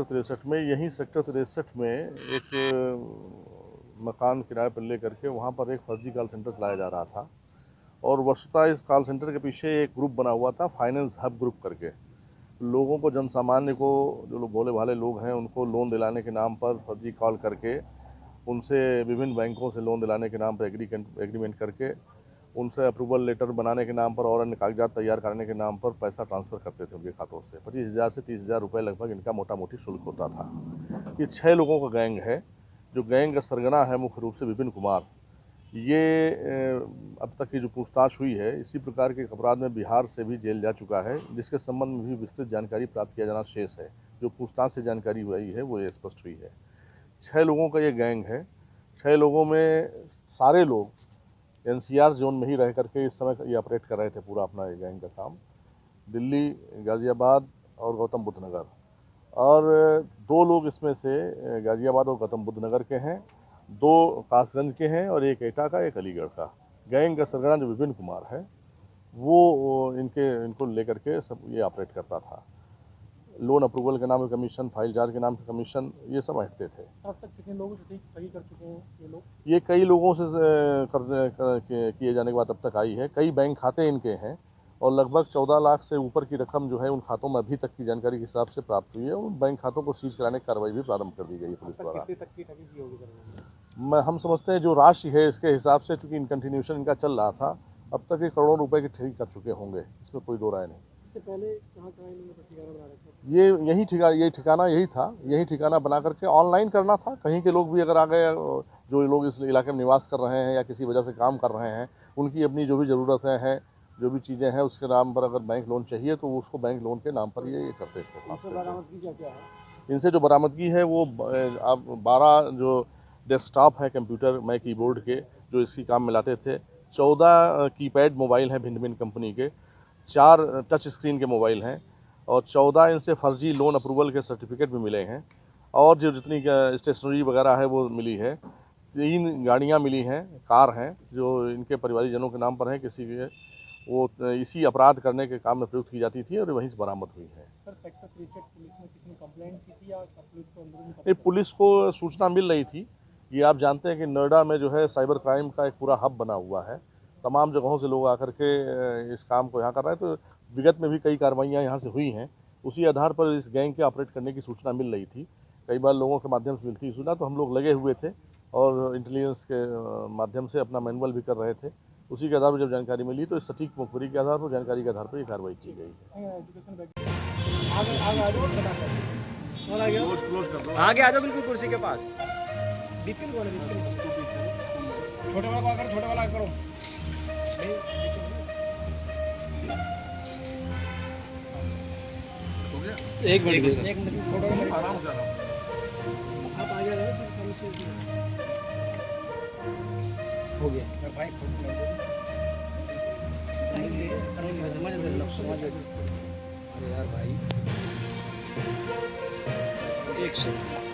63 में, यहीं सेक्टर 63 में एक मकान किराए पर ले करके वहाँ पर एक फर्जी कॉल सेंटर चलाया जा रहा था। और वस्तुतः इस कॉल सेंटर के पीछे एक ग्रुप बना हुआ था, फाइनेंस हब ग्रुप करके। लोगों को, जन सामान्य को, जो लोग भोले भाले लोग हैं, उनको लोन दिलाने के नाम पर फर्जी कॉल करके, उनसे विभिन्न बैंकों से लोन दिलाने के नाम पर एग्रीमेंट करके, उनसे अप्रूवल लेटर बनाने के नाम पर और अन्य कागजात तैयार करने के नाम पर पैसा ट्रांसफ़र करते थे उनके खातों से। 25,000 से 30,000 रुपये लगभग इनका मोटा मोटी शुल्क होता था। ये 6 लोगों का गैंग है। जो गैंग का सरगना है मुख्य रूप से विपिन कुमार। ये अब तक की जो पूछताछ हुई है, इसी प्रकार के अपराध में बिहार से भी जेल जा चुका है, जिसके संबंध में भी विस्तृत जानकारी प्राप्त किया जाना शेष है। जो पूछताछ से जानकारी हुई है वो ये स्पष्ट हुई है। 6 लोगों का ये गैंग है। 6 लोगों में सारे लोग NCR जोन में ही रह करके इस समय ये ऑपरेट कर रहे थे पूरा अपना ये गैंग का काम। दिल्ली, गाज़ियाबाद और गौतम बुद्ध नगर। और 2 लोग इसमें से गाज़ियाबाद और गौतम बुद्ध नगर के हैं, 2 कासगंज के हैं और एक एटा का, एक अलीगढ़ का। गैंग का सरगना जो विपिन कुमार है वो इनको लेकर के सब ये ऑपरेट करता था। लोन अप्रूवल के नाम पे कमीशन, फाइल चार्ज के नाम पे कमीशन, ये सब हटते थे। अब तक कितने लोग सही कर चुके हैं ये लोग? ये कई लोगों से किए जाने के बाद अब तक आई है। कई बैंक खाते इनके हैं और लगभग 14 लाख से ऊपर की रकम जो है उन खातों में अभी तक की जानकारी के हिसाब से प्राप्त हुई है। उन बैंक खातों को सीज कराने की कार्रवाई भी प्रारंभ कर दी गई है पुलिस द्वारा। कितने तक की ठगी की होगी? हम समझते हैं जो राशि है इसके हिसाब से, चूँकि इन कंटिन्यूशन इनका चल रहा था, अब तक ये करोड़ों रुपए की ठगी कर चुके होंगे, इसमें कोई दो राय नहीं। इससे पहले कहाँ इन्होंने ठिकाना बना रखा था? ये ठिकाना यही था। यही ठिकाना बना करके ऑनलाइन करना था। कहीं के लोग भी अगर आ गए, जो लोग इस इलाके में निवास कर रहे हैं या किसी वजह से काम कर रहे हैं, उनकी अपनी जो भी ज़रूरतें हैं, जो भी चीज़ें हैं, उसके नाम पर अगर बैंक लोन चाहिए तो उसको बैंक लोन के नाम पर ये करते थे। इनसे बरामदगी क्या है? इनसे जो बरामदगी है वो अब 12 जो डेस्कटॉप है कंप्यूटर में कीबोर्ड के, जो इसी काम में लाते थे। 14 कीपैड मोबाइल हैं भिन्न भिन्न कंपनी के, 4 टच स्क्रीन के मोबाइल हैं और 14 इनसे फर्जी लोन अप्रूवल के सर्टिफिकेट भी मिले हैं। और जो जितनी स्टेशनरी वगैरह है वो मिली है। 3 गाड़ियाँ मिली हैं, कार हैं, जो इनके परिवारीजनों के नाम पर हैं। किसी के वो इसी अपराध करने के काम में प्रयुक्त की जाती थी और वहीं से बरामद हुई है। सर, सेक्टर 63 पुलिस ने किसी ने कंप्लेंट की थी या पुलिस को नहीं, पुलिस को सूचना मिल रही थी। ये आप जानते हैं कि नोएडा में जो है साइबर क्राइम का एक पूरा हब बना हुआ है। तमाम जगहों से लोग आकर के इस काम को यहाँ कर रहे हैं। तो विगत में भी कई कार्रवाइयाँ यहाँ से हुई हैं। उसी आधार पर इस गैंग के ऑपरेट करने की सूचना मिल रही थी। कई बार लोगों के माध्यम से मिलती सूचना, तो हम लोग लगे हुए थे और इंटेलिजेंस के माध्यम से अपना मैनुअल भी कर रहे थे। उसी के आधार पर जब जानकारी मिली तो इस सटीक मुखबिरी के आधार पर, जानकारी के आधार पर ये कार्रवाई की गई है। आगे आ जाओ बिल्कुल कुर्सी के पास। बिपिन बोले, छोटे वाला कॉल करो, छोटे वाला करो। एक मिनट फोटो आराम से आप आ गया हो गया भाई। अरे यार भाई, एक सेकंड।